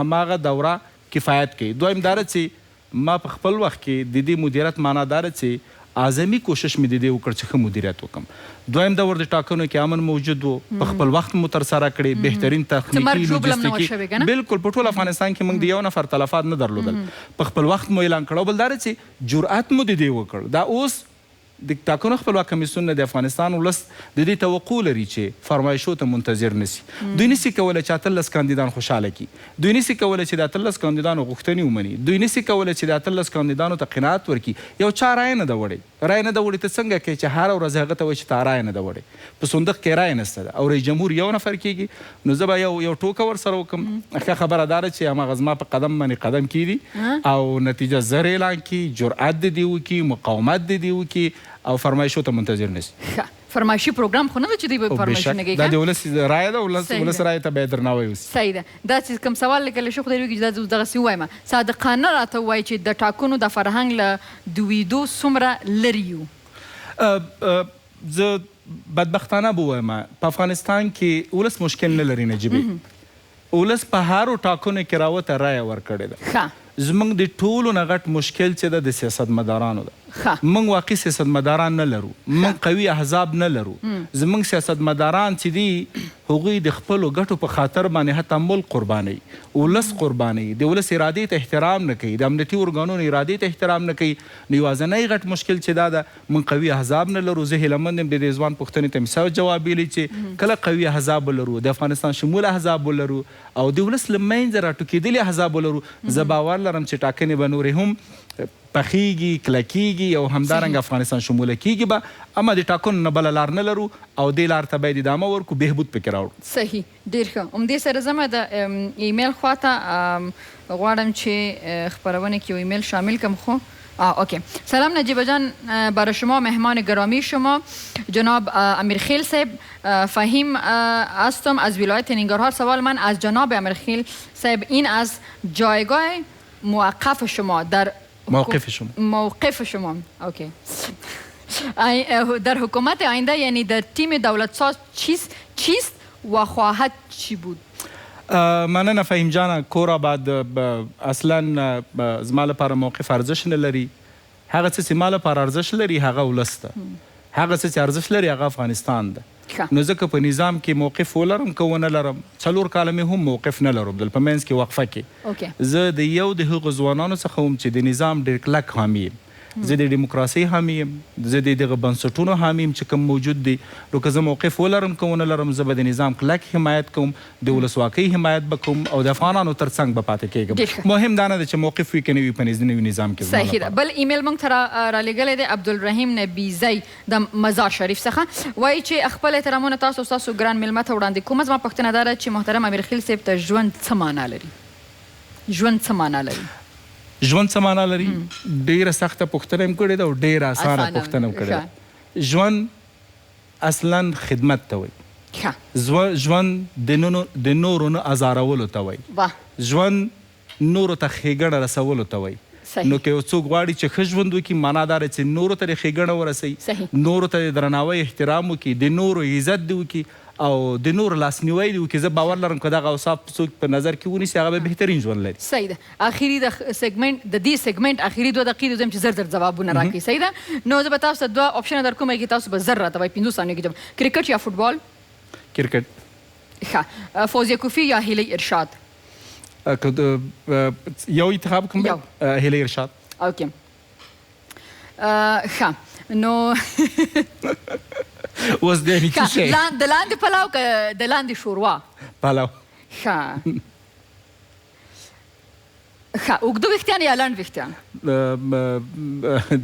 هماغه دوره کفایت کوي دویم داره چې ما په خپل وخت کې د دې مدیریت معنا داره چې اعظمي کوشش مې د دې وکړ چې ښه مدیریت وکړم دویم دور د ټاکنو کې امن موجود و په خپل وخت مو ترسره کړې بهترین تخنیکي لوجستیکي بالکل په ټول افغانستان کې موږ د یو نفر تلفات نه درلودل په خپل وخت مو اعلان کړو بل دا چې جرأت مو د دې وکړ دا اوس د ټاکنو خپلواک کمیسیون د افغانستان ولس د دې توقع لري چې فرمایشو ته منتظر نسی. دوی نسی کولی چې 18 کاندیدان خوشحاله کړي، دوی نسی کولی چې د 18 کاندیدانو غوښتنې ومني، دوی نسی کولی چې د 18 کاندیدانو ته قناعت ورکړي. یو چا رایه نه ده وړې، رایه نه ده وړې ته څنګه کوې چې هره ورځ هغه ته وایي چې تا رایه نه ده وړې، په صندوق کې رایه نشته ده او رئیس جمهور یو نفر کېږي. نو زه به یو ټوکه ورسره وکړم، ښه خبره دا ده چې هماغه زما په قدم باندې قدم کېږدي او نتیجه زر اعلان کړي، جرأت د دې وکړي، مقاومت د دې وکړي او فرمایشو ته منتظر نسی. فرمایشي پروګرام خو نه ده چې دوی به فرمایشونه کوي. دا د ولس رایه ده، ولس رایې ته باید درناوی وسي. صحیح ده. دا چې کوم سوال لیکلی شو خدای وکړي چې دا دغسې ووایم، صادقانه راته ووایي چې د ټاکنو د فرهنګ له دویدو څومره لرې یو؟ زه بدبختانه به ووایم په افغانستان کې ولس مشکل نه لري نجیبې. ولس په هرو ټاکنو کې راوته رایه ورکړې ده. زموږ د ټولو نه غټ مشکل چې ده د سیاستمدارانو ده. موږ واقعي سیاستمداران نه لرو، موږ قوي احزاب نه لرو. زموږ سیاستمداران چې دي هغوی د خپلو ګټو په خاطر باندې حتی ملک قربانوي، ولس قربانوي، د ولس ارادې ته احترام نه کوي، د امنیتي ارګانونو ارادې ته احترام نه کوي. نو یوازینی غټ مشکل چې دا ده موږ قوي احزاب نه لرو. زه هیله مند یم د دې ځوان پوښتنې ته مې سم جواب ویلی چې کله قوي احزاب ولرو، د افغانستان شمول احزاب ولرو او د ولس له منځه راټوکېدلي احزاب ولرو، زه باور لرم چې ټاکنې به نورې هم پخیږي، کلکیږي او همدارنګه افغانستان شموله کیږي به. اما د ټاکنو نه بله لار نه لرو او دې لار ته باید ادامه ورکړو، بهبود پکې راوړو. صحیح، ډېر ښه. همدې سره ځمه د ایمیل خواته غواړم چې خپرونه کې یو ایمیل شامل کم. خو اوکی. سلام نجیب جان، برای شما مهمان گرامی شما جناب امیرخیل صاحب فهیم هستم از ولایت ننگرهار. سوال من از جناب امیرخیل صاحب این از جایگاه موقف شما در موقف شما اوکی در حکومت آینده، یعنی در تیم دولت ساز چیست و خواهد چی بود؟ مننه فهیم جان. کور آباد اصلا زما لپاره موقف ارزش نه لري. هغه څه چې ما لپاره ارزش لري هغه ولس ده، هغه څه چې ارزش لري هغه افغانستان ده. نو ځکه په نظام کې موقف ولرم که ونه لرم، 4 کاله مې هم موقف نه لرم. په منځ کې وقفه کې زه د یو د هغو ځوانانو څخه وم چې د نظام ډېر کلک حامي یم. زه د ډیموکراسۍ حامي یم، زه د دغه بنسټونو حامي یم چې کوم موجود دي. نو که زه موقف ولرم که ونه لرم، زه به د نظام کلک حمایت کوم، د ولسواکۍ حمایت به کوم او د افغانانو تر څنګ به پاتې کېږم. مهم دا نه ده چې موقف وي که نه وي په نوي نظام کې. صحیح ده. بل ایمیل موږ ته رالیږلی دی عبدالرحیم نبیزی د مزار شریف څخه، وایي چې خپل احترامونه تاسو ستاسو ګران میلمه ته وړاندې کوم. زما پوښتنه دا ده چې محترم امیرخیل صاحب ته ژوند څه معنا لري؟ ژوند څه معنا لري؟ ژوند څه معنا لري؟ ډېره سخته پوښتنه هم کړې ده او ډېره اسانه پوښتنه هم کړې ده. ژوند اصلا خدمت ته وایي. ژوند د نورو نه ازارولو ته وایي. ژوند نورو ته ښېګڼه رسولو ته وایي. نو که یو څوک غواړي چې ښه ژوند وکړي، معنا دا ده چې نورو ته د ښېګڼه ورسوي، نورو ته د درناوی احترام وکړي، د نورو عزت دې وکړي او د نورو لاسنیوی دې وکړي. زه باور لرم که دغه اوصاف څوک په نظر کې ونیسي هغه به بهترین ژوند لري. صحیح ده. اخري د دې سیګمنټ اخري 2 دقیقې دویم چې زر ځوابونه راکړي. صحیح ده. نو زه به تاسو ته 2 اپشن درکوم چې تاسو به زر راته وایي 50 ثانیو کې. کرکټ یا فوټبال؟ کرکټ. ښه. فوزیه کوفی یا هیلې ارشاد؟ یو انتخاب کوم؟ هیلې ارشاد. اوکی. ښه. نو اوس دی څه شی؟ د لاندې پلاو که د لاندې شوروا؟ پلاو. ښه. اوږده ویښتان یا لنډ ویښتان؟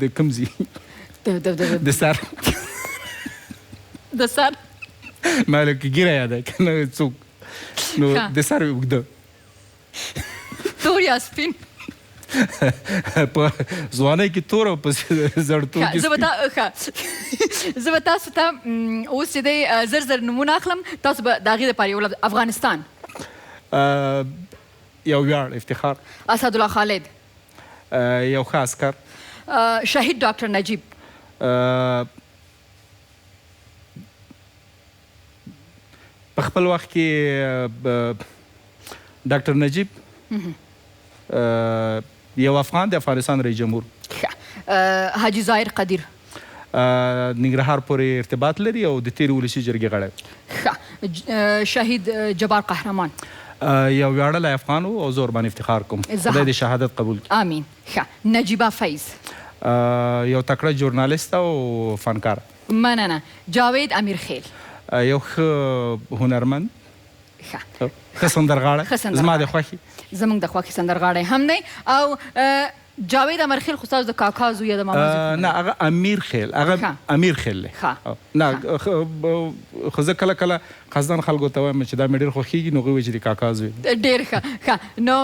د کوم ځای؟ د سر. د سر؟ ما لکه ګیره یاده که نه څوک. نو د سر اوږده. تور یا سپین؟ په ځوانۍ کې تور او په زړتوب کې سپین. زه به تاسو ته اوس چې دی زر نومونه اخلم، تاسو به د هغې دپاره یو لفظ. افغانستان. یو ویاړ، افتخار. اسدالله خالد. یو ښه عسکر. شهید ډاکټر نجیب. په خپل وخت کې ډاکټر نجیب یو افغان د افغانستان رئیس جمهور. حاجي ظاهر قدیر. ننګرهار پورې ارتباط لري او د تیرې ولسي جرګې غړی. شهید جبار قهرمان. یو ویاړلی افغان و او زه ورباندې افتخار کوم. خدای دې شهادت قبول کړي. آمین. ښه. نجیبه فیض. یو تکړه ژورنالیست او فنکار. مننه. جاوید امیرخیل یو ښه هنرمند، ښه سندرغاړی، زما د خوښې زموږ د خوښې سندرغاړی هم دی. او جاوید امیرخیل خو ستاسو د کاکا زوی یا د ماما زوی؟ نه، هغه امیرخیل، هغه امیرخیل دی. نه خو زه کله کله قصدن خلکو ته وایم چې دا مې ډېر خوښېږي، نو هغوی وایي چې د کاکا زوی. ډېر ښه. نو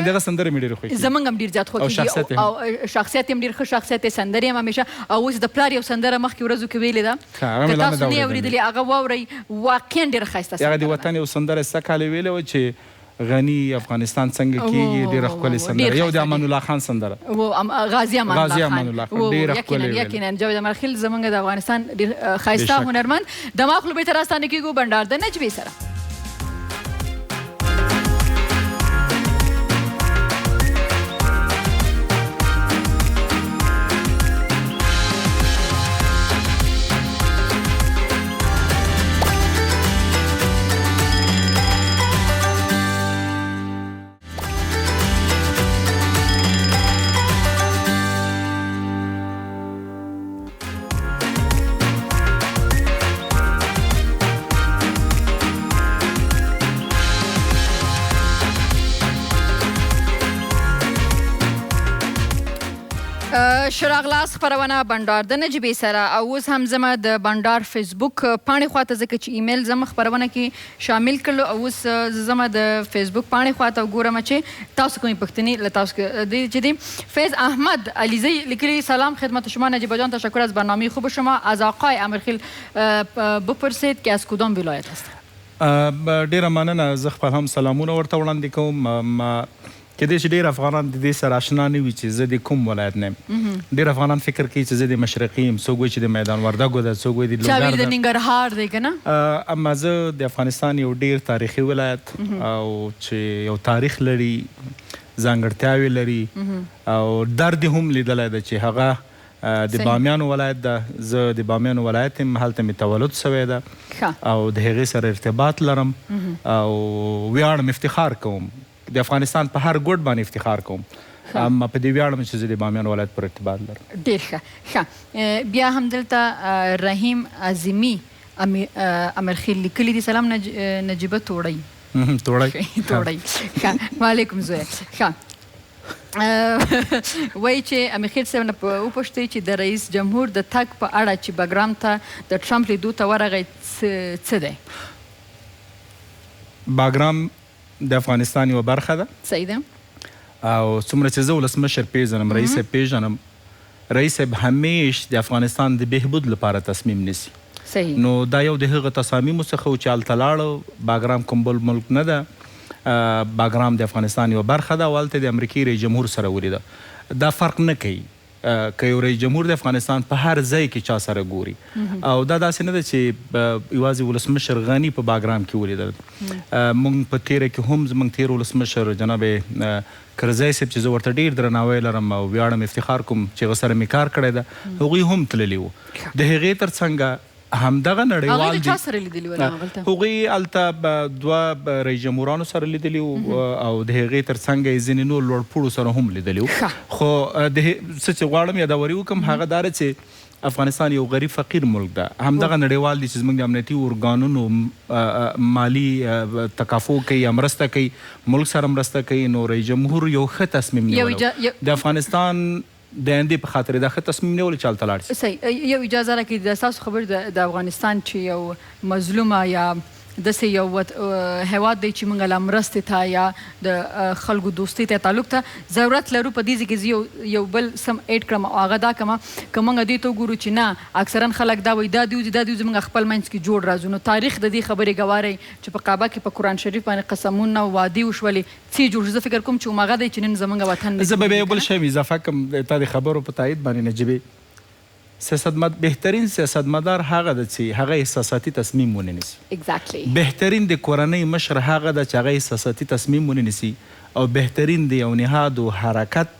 دغه سندرې مې ډېرې خوښېږي. زموږ هم ډېر زیات خوښېږي او شخصیت هم ډېر ښه شخصیت دی، سندرې هم همیشه. او اوس د پلار یو سندره مخکې ورځو کې ویلې ده، که تاسو نه یې اورېدلې هغه واورئ، واقعا ډېره ښایسته سندره ده. هغه د وطن یو سندره سږ کال یې ویلې وه چې غنی افغانستان څنګه کېږي، ډېره ښکلې سندره. یو د امان الله خان سندره، غازي امان الله خان، ډېره ښکلې. یقینا جاوید امیرخیل زموږ د افغانستان ډېر ښایسته هنرمند. دماغ لو بیرته راستانه کېږو بنډار د نجبې سره. شراغلاس خپرونه بنډار د نجبې سره. او اوس هم زما د بنډار فیسبوک پاڼې خواته، ځکه چې ایمیل زما خپرونه کې شامل کړلو، او اوس زما د فیسبوک پاڼې خواته وګورم چې تاسو کومې پوښتنې له تاسو چې دی. فیض احمد علیزی لیکلی سلام خدمت شما نجیبه جان، تشکر از برنامه خوب شما. از آقای امیرخیل بپرسید که از کدام ولایت هست؟ ډېره مننه. زه خپل هم سلامونه ورته وړاندې کوم. کېدای شي ډېر افغانان د دې سره اشنا نه وي چې زه د کوم ولایت نه یم. ډېر افغانان فکر کوي چې زه د مشرقي یم، څوک وایي چې د میدان وردګو ده، څوک وایي د لوګر ده، د ننګرهار دی که نه. اما زه د افغانستان یو ډېر تاریخي ولایت او چې یو تاریخ لري، ځانګړتیاوې لري، او درد یې هم لیدلی ده چې هغه د بامیانو ولایت ده. زه د بامیانو ولایت یم، هلته مې تولد سوی ده او د هغې سره ارتباط لرم او ویاړم، افتخار کوم، د افغانستان په هر ګوټ باندې افتخار کوم. اما په دې ویاړم چې زه د بامیان ولایت پر ارتباط لرم. ډېر ښه. بیا هم دلته رحیم عظیمي امیرخیل لیکلي دي سلام نجیبه توړی. توړی ښه. وعلیکم زویه. ښه. وایي چې امیرخیل صاحب نه وپوښتئ چې د رئیس جمهور د تګ په اړه چې بګرام ته د ټرمپ لیدو ته ورغی څه دی؟ باګرام د افغانستان یوه برخه ده. صحیح ده. او څومره چې زه ولسمشر پیژنم، رئیس صاحب پیژنم، رئیس صاحب همیش د افغانستان د بهبود لپاره تصمیم نیسي. صحیح. نو دا یو د هغه تصامیمو څخه و چې هلته لاړو. باګرام کوم بل ملک نه ده، باګرام د افغانستان یوه برخه ده او هلته د امریکې رئیس جمهور سره ولیده. دا فرق نه کوي که یو رئیس جمهور د افغانستان په هر ځای کې چا سره ګوري. او دا داسې نه ده چې یوازې ولسمشر غني په باګرام کې ولیدل. موږ په تیره کې هم زموږ تیر ولسمشر جناب کرزی صاحب چې زه ورته ډېر درناوی لرم او ویاړم، افتخار کوم چې هغه سره مې کار کړی ده، هغوی هم تللي وو. د هغې تر څنګه همدغه نړیوال دي. چا سره لیدلي وو هغلته؟ هغوی هلته دوه رئیس جمهورانو سره لیدلي وو او د هغې تر څنګه یې ځینې نور لوړپوړو سره هم لیدلي وو. خو څه چې غواړم یادوري وکړم هغه دا ده چې افغانستان یو غریب فقیر ملک ده. همدغه نړیوال دي چې زموږ د امنیتي ارګانونو مالي تکافو کوي یا مرسته کوي، ملک سره مرسته کوي. نو رئیس جمهور یو ښه تصمیم نیولی د افغانستان د آیندې په خاطر دا ښه تصمیم نیولی چې هلته لاړ شي. صحیح. یو اجازه راکړئ، د ستاسو خبر د افغانستان چې یو مظلومه یا داسې یو هیواد دی چې موږ له مرستې ته یا د خلکو دوستۍ ته تعلق ته ضرورت لرو. په دې ځای کې زه یو بل سم ایډ کړم او هغه دا کومه که موږ دې ته وګورو چې نه اکثرا خلک دا وایي دا دیوځي دا دیوځي، موږ خپل منځ کې جوړ راځو. نو تاریخ د دې خبرې ګواری چې په کعبه کې په قرآن شریف باندې قسمونه او وعدې وشولې څه جوړ. زه فکر کوم چې هماغه دی چې نن زموږ وطن. زه به یو بل شی اضافه کړم تا د خبرو په تایید باندې نجیبې. بهترین سیاستمدار هغه ده چې هغه احساساتي تصمیم ونه نیسي. بهترین د کورنۍ مشر هغه ده چې هغه احساساتي تصمیم ونه نیسي، او بهترین د یو نهاد و حرکت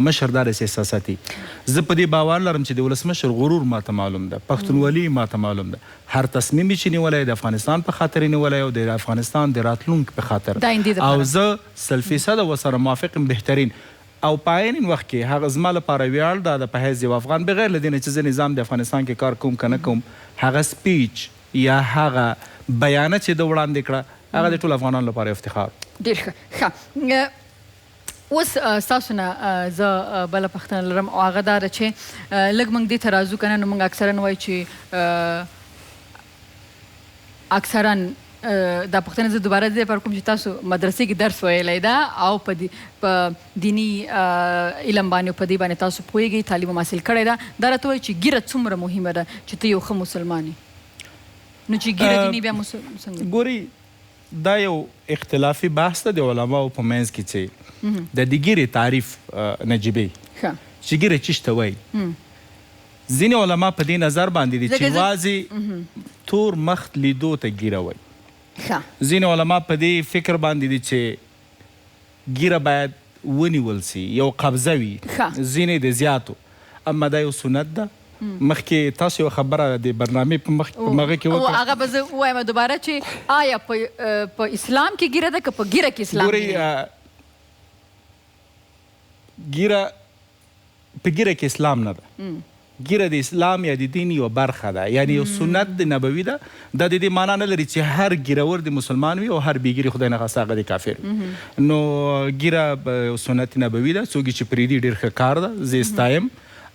مشر دار احساساتي. زه په دې باور لرم چې د ولسمشر غرور ماته معلوم ده، پښتونولي ماته معلوم ده. هر تصمیم چې نیولی د افغانستان په خاطر نیولی او د افغانستان د راتلونکي په خاطر، او زه 100% ورسره موافق یم. بهترین او په عین وخت کې هغه زما لپاره ویاړ ده د په حیث یو افغان بغیر له دې نه چې زه نظام د افغانستان کې کار کوم که نه کوم هغه سپیچ یا هغه بیانه چې د وړاندې کړه هغه د ټولو افغانانو لپاره افتخار. ډېر ښه. اوس ستاسو نه زه بله پوښتنه لرم او هغه دا ده چې لږ موږ دې ته راځو که نه نو موږ اکثرا وایو چې اکثرا دا پوښتنه زه دوباره دې لپاره کوم چې تاسو مدرسې کې درس ویلی ده او په دیني علم باندې او په دې باندې تاسو پوهېږئ تعلیم هم حاصل کړی ده دا راته وایي چې ګیره څومره مهمه ده چې ته یو ښه مسلمان یې نو چې ګیره دې نه بیا څنګه ګوري دا یو اختلافي بحث ده د علماو په منځ کې چې د دې ګیرې تعریف نجیبي چې ګیره چیش ته وایي ځینې علما په دې نظر باندې دي چې یوازې تور مخ لیدو ته ګیره وایي ځینې علما په دې فکر باندې دي چې ګیره باید ونیول سي یو قبضه وي ځینې د زیاتو اما دا یو سنت ده مخکې تاسو یو خبره د برنامې په مغه کې وکړه هغه به زه ووایم دوباره چې آیا په اسلام کې ګیره ده که په ګیره کې اسلام ګورئ ګیره په ګیره کې اسلام نه ده ګیره د اسلام یا د دین یو برخه ده یعنی یو سنت د نبوي ده دا د دې معنا نه لري چې هر ګیرور د مسلمان وي او هر بېګیري خدای نخواسته هغه د کافر نو ګیره سنت نبوي ده څوک چې پرېږدي ډېر ښه کار ده زه یې ستایم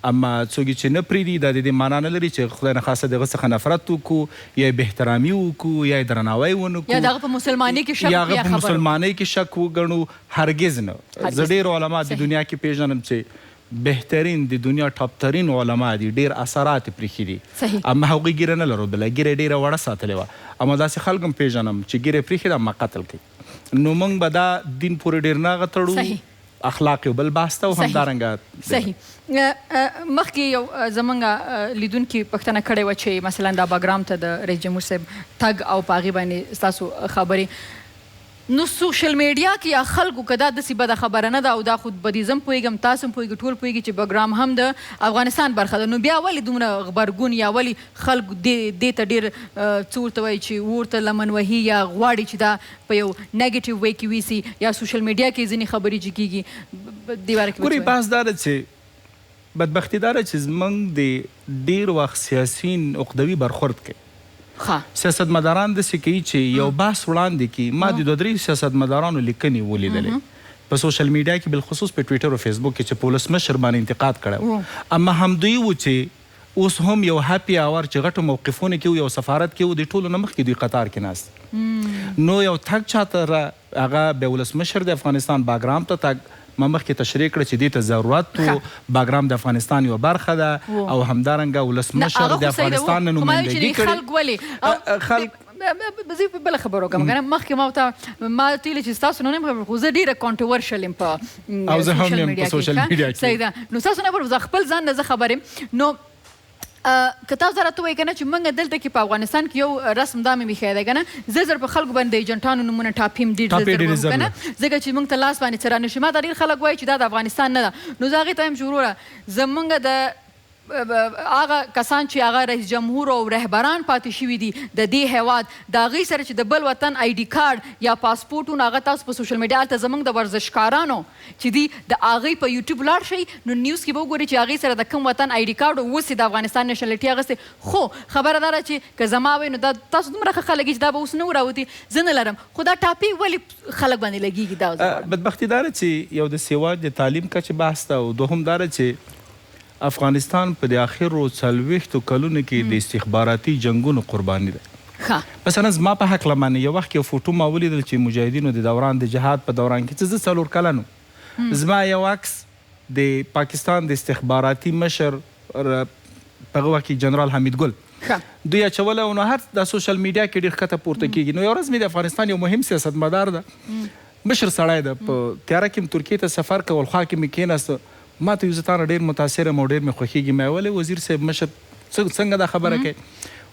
اما څوک چې نه پرېږدي دا د دې معنا نه لري چې خدای نخواسته د هغه څخه نفرت وکړو یا یې بېاحترامي وکړو یا یې درناوی ونه کړو یا د هغه په مسلمانۍ کې شک یا هغه په مسلمانۍ کې شک وګڼو هرګز نه زه ډېر علما د دنیا کې پېژنم چې بهترین د دنیا ټاپ ترین علما دي ډېر اثرات پرېښي دي اما هغوی ګیره نه لرودله ګیره ډېره وړه ساتلې وه اما داسې خلک هم پېژنم چې ګیره پرېښي ده اما قتل کوي نو موږ به دا دین پورې ډېر نه هغه تړو اخلاق یو بل بحث ته او همدارنګه صحیح مخکې یو زموږ لیدونکي پوښتنه کړې وه چې مثلا دا باګرام ته د رئیس جمهور صاحب تګ او په هغې باندې ستاسو خبرې نو سوشل میډیا کې یا خلکو که دا داسې بده خبره نه ده او دا خود بدیزم پوهېږم تاسو هم پوهېږي ټول پوهېږي چې باګرام هم د افغانستان برخه ده نو بیا ولې دومره غبرګون یا ولې خلکو دې ته ډېر څه ورته وایي چې ورته لمن وهي یا غواړي چې دا په یو نیګیټیو وی کې ویسي یا سوشل میډیا کې ځینې خبرې چې کېږي دې باره کې ګورئ بحث دا ده چې بدبختي دا ده چې زموږ د ډېر وخت سیاسین عقدوي برخورد کوي سیاستمداران داسې کوي چې یو بحث وړاندې کړي ما د دوه درې سیاستمدارانو لیکنې ولیدلې په سوشل میډیا کې بالخصوص په ټویټر او فیسبوک کې چې په ولسمشر باندې انتقاد کړی اما همدوی و چې اوس هم یو هاپي آور چې غټو موقفونه کې یو سفارت کې د ټولو نه مخکې دوی قطار کې ناست نو یو تګ چاته هغه بیا ولسمشر د افغانستان باګرام ته تګ ما مخکې تشریح کړه چې دې ته ضرورت و باګرام د افغانستان یو برخه ده او همدارنګه ولسمشر د افغانستان نه نمایندګي کړې خلک زه بله خبره وکړم که نه مخکې ما ورته ما ورته ویلې چې ستاسو نه یم خبره خو زه ډېره کانټروورشل یم په او زه هم یم په سوشل میډیا کې صحیح ده نو ستاسو نه پر زه خپل ځان نه زه خبر یم نو که تاسو راته وایي که نه چې موږ دلته کې په افغانستان کې یو رسم دا مې ایښی دی که نه زه زر په خلکو باندې د ایجنټانو نومونه ټاپیم ډېر زر که نه ځکه چې موږ ته لاس باندې څه رانشي ما ته ډېر خلک وایي چې دا د افغانستان نه ده نو زه هغې ته وایم چې وروره زموږ د هغه کسان چې هغه رئیس جمهور او رهبران پاتې شوي دي د دې هیواد د هغوی سره چې د بل وطن آی ډي کارډ یا پاسپورټونه هغه تاسو په سوشل میډیا هلته زموږ د ورزشکارانو چې دي د هغوی په یوټیوب لاړ شئ نو نیوز کې به وګورئ چې هغوی سره د کوم وطن آی ډي کارډ اوس د افغانستان نیشنالټي اخیستې خو خبره دا ده چې که زما وایي نو دا تاسو دومره ښه خلک چې دا به اوس نه وراوتي زه نه لرم خو دا ټاپي ولې خلک باندې لګېږي دا بدبختي دا ده چې یو د سیواج د تعلیم کچې بحث ده او دوهم دا ده چې افغانستان په د آخرو 40 کلونو کې د استخباراتي جنګونو قرباني ده مثلا زما په هکله باندې یو وخت کې یو فوټو ما ولیدل چې مجاهدینو د دوران د جهاد په دوران کې چې زه 4 کلن زما یو عکس د پاکستان د استخباراتي مشر په هغه وخت کې جنرال حمید ګل دوی اچوله نو هر د سوشل میډیا کې ډېر ښکته پورته کېږي نو یو ورځ مې د افغانستان یو مهم سیاستمدار ده مشر سړی ده په تیاره کې م ترکیې ته سفر کول خوا کې مې کېناسته ما ته یو زه تانه ډېر متاثر یم او ډېر مې خوښېږي ما ولې وزیر صاحب مشر څنګه دا خبره کوي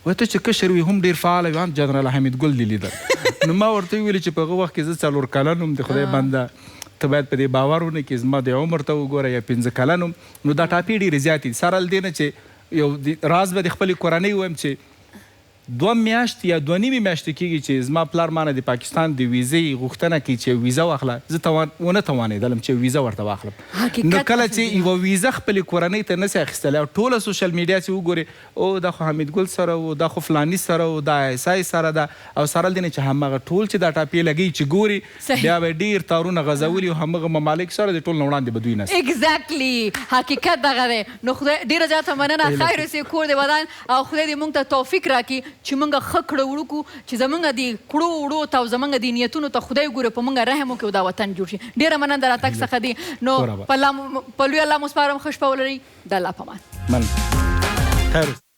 وایي ته چې کشر وي هم ډېر فعاله وي هم جنرال حمید ګل دې لیدل نو ما ورته وویلې چې په هغه وخت کې زه 4 کلن وم د خدای بنده ته باید په دې باور ونه کړې زما د عمر ته وګوره یا 15 کلن وم نو دا ټاپې ډېرې زیاتې دي سره له دې نه چې یو راز به د خپلې کورنۍ ووایم چې 2 میاشتې یا 2 نیمې میاشتې کېږي چې زما پلار مانه د پاکستان د ویزې غوښتنه کوي چې ویزه واخله. زه ونه توانېدلم چې ویزه ورته واخلم. نو کله چې یوه ویزه خپلې کورنۍ ته نسي اخیستلی او ټوله سوشل میډیا چې وګورې او دا خو حمید ګل سره و دا خو فلاني سره و دا ایسای سره ده او سره دې نه چې همغه ټول چې دا ټاپې لګوي چې ګوري بیا به ډېر تارونه غځولي او همغه ممالک سره د ټول نه وړاندې به دوی نسي. اګزیکټلي حقیقت دغه دی. نو خدای ډېره زیاته مننه. خیر اوسې کور دې ودان او خدای دې موږ ته توفیق راکړي چې موږ ښه کړه وړو کړو چې زموږ د کړو وړو ته او زموږ د نیتونو ته خدای ګوره په موږ رحم وکړي او دا وطن جوړ شي. ډېره مننه د راتګ څخه دی. نو په لوی الله مو سپارم ښه شپه ولرئ. د الله په امان. خیر